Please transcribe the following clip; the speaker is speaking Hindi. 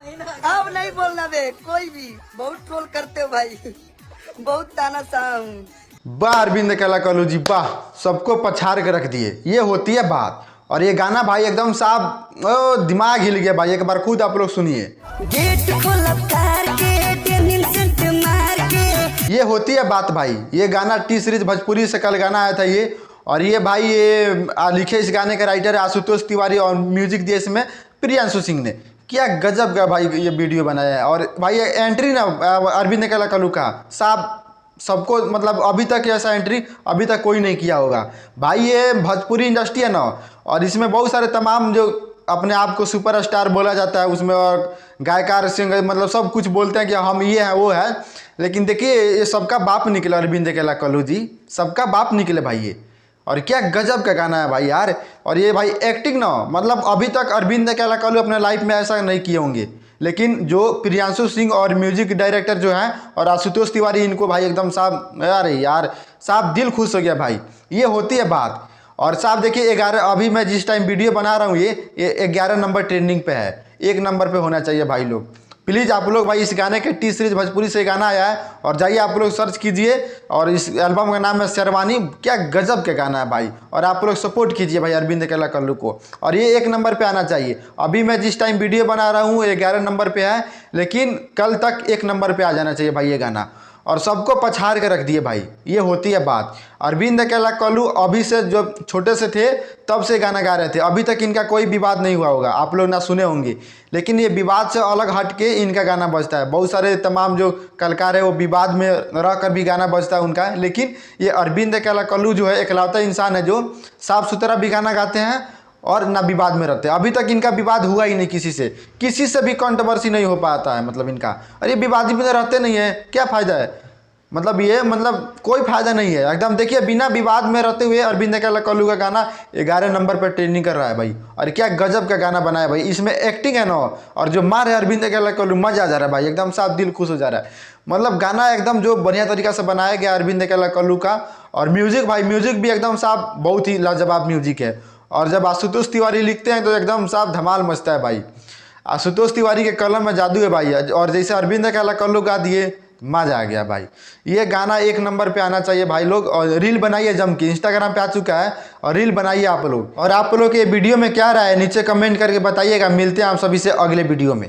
अब नहीं बोलना बे, कोई भी बहुत ट्रोल करते हो भाई, बहुत तानाशाह हूँ। वाह अरविंद अकेला कल्लू जी वाह, सबको पछाड़ के रख दिए, ये होती है बात। और ये गाना भाई एकदम साफ दिमाग हिल गया भाई, एक बार खुद आप लोग सुनिए। गेट खोला कार के, डेनिम सेंट मार के। ये होती है बात भाई। ये गाना टी सीरीज भोजपुरी से कल गाना आया था ये। और ये भाई ये लिखे इस गाने के राइटर है आशुतोष तिवारी और म्यूजिक दिए इसमें प्रियांशु सिंह ने। क्या गजब का भाई ये वीडियो बनाया है। और भाई ये एंट्री ना अरविंद अकेला कल्लू का साहब सबको मतलब अभी तक ऐसा एंट्री अभी तक कोई नहीं किया होगा भाई। ये भोजपुरी इंडस्ट्री है ना, और इसमें बहुत सारे तमाम जो अपने आप को सुपरस्टार बोला जाता है उसमें, और गायकार सिंगर मतलब सब कुछ बोलते हैं कि हम ये हैं वो है। लेकिन देखिए ये सबका बाप निकला अरविंद अकेला कल्लू जी, सबका बाप निकले भाई ये। और क्या गजब का गाना है भाई यार। और ये भाई एक्टिंग ना मतलब अभी तक अरविंद अकेला कल्लू अपने लाइफ में ऐसा नहीं किए होंगे, लेकिन जो प्रियांशु सिंह और म्यूजिक डायरेक्टर जो हैं और आशुतोष तिवारी, इनको भाई एकदम साहब अरे यार साहब दिल खुश हो गया भाई। ये होती है बात। और साहब देखिए 11 अभी मैं जिस टाइम वीडियो बना रहा हूँ ये 11 नंबर ट्रेंडिंग पे है, 1 नंबर पे होना चाहिए भाई लोग। प्लीज़ आप लोग भाई इस गाने के टी सीरीज भोजपुरी से गाना आया है और जाइए आप लोग सर्च कीजिए। और इस एल्बम का नाम है शेरवानी। क्या गजब का गाना है भाई। और आप लोग सपोर्ट कीजिए भाई अरविंद अकेला कल्लू को, और ये 1 नंबर पे आना चाहिए। अभी मैं जिस टाइम वीडियो बना रहा हूँ 11 नंबर पे है, लेकिन कल तक 1 नंबर पे आ जाना चाहिए भाई ये गाना। और सबको पछाड़ के रख दिए भाई। ये होती है बात। अरविंद अकेला कल्लू अभी से जो छोटे से थे तब से गाना गा रहे थे, अभी तक इनका कोई विवाद नहीं हुआ होगा, आप लोग ना सुने होंगे। लेकिन ये विवाद से अलग हट के इनका गाना बजता है। बहुत सारे तमाम जो कलाकार है वो विवाद में रह कर भी गाना बजता है उनका, लेकिन ये अरविंद अकेला कल्लू जो है एकलौता इंसान है जो साफ सुथरा भी गाना गाते हैं और ना विवाद में रहते हैं। अभी तक इनका विवाद हुआ ही नहीं किसी से भी कंट्रोवर्सी नहीं हो पाता है मतलब इनका। और ये विवादी भी रहते नहीं है, क्या फ़ायदा है मतलब ये मतलब कोई फ़ायदा नहीं है एकदम। देखिए बिना विवाद में रहते हुए अरविंद अकेला कल्लू का गाना 11 नंबर पर ट्रेंडिंग कर रहा है भाई। और क्या गजब का गाना बनाया भाई, इसमें एक्टिंग है ना, और जो मार है अरविंद अकेला कल्लू, मज़ा आ जा रहा है भाई, एकदम साफ दिल खुश हो जा रहा है। मतलब गाना एकदम जो बढ़िया तरीका से बनाया गया अरविंद अकेला कल्लू का। और म्यूज़िक भाई म्यूज़िक भी एकदम साफ बहुत ही लाजवाब म्यूज़िक है। और जब आशुतोष तिवारी लिखते हैं तो एकदम साफ धमाल मचता है भाई। आशुतोष तिवारी के कलम में जादू है भाई। और जैसे अरविंद अकेला कल्लू गा दिए, मजा आ गया भाई। ये गाना 1 नंबर पे आना चाहिए भाई लोग। और रील बनाइए जम के, इंस्टाग्राम पे आ चुका है, और रील बनाइए आप लोग। और आप लोग के वीडियो में क्या राय है नीचे कमेंट करके बताइएगा। मिलते हैं आप सभी से अगले वीडियो में।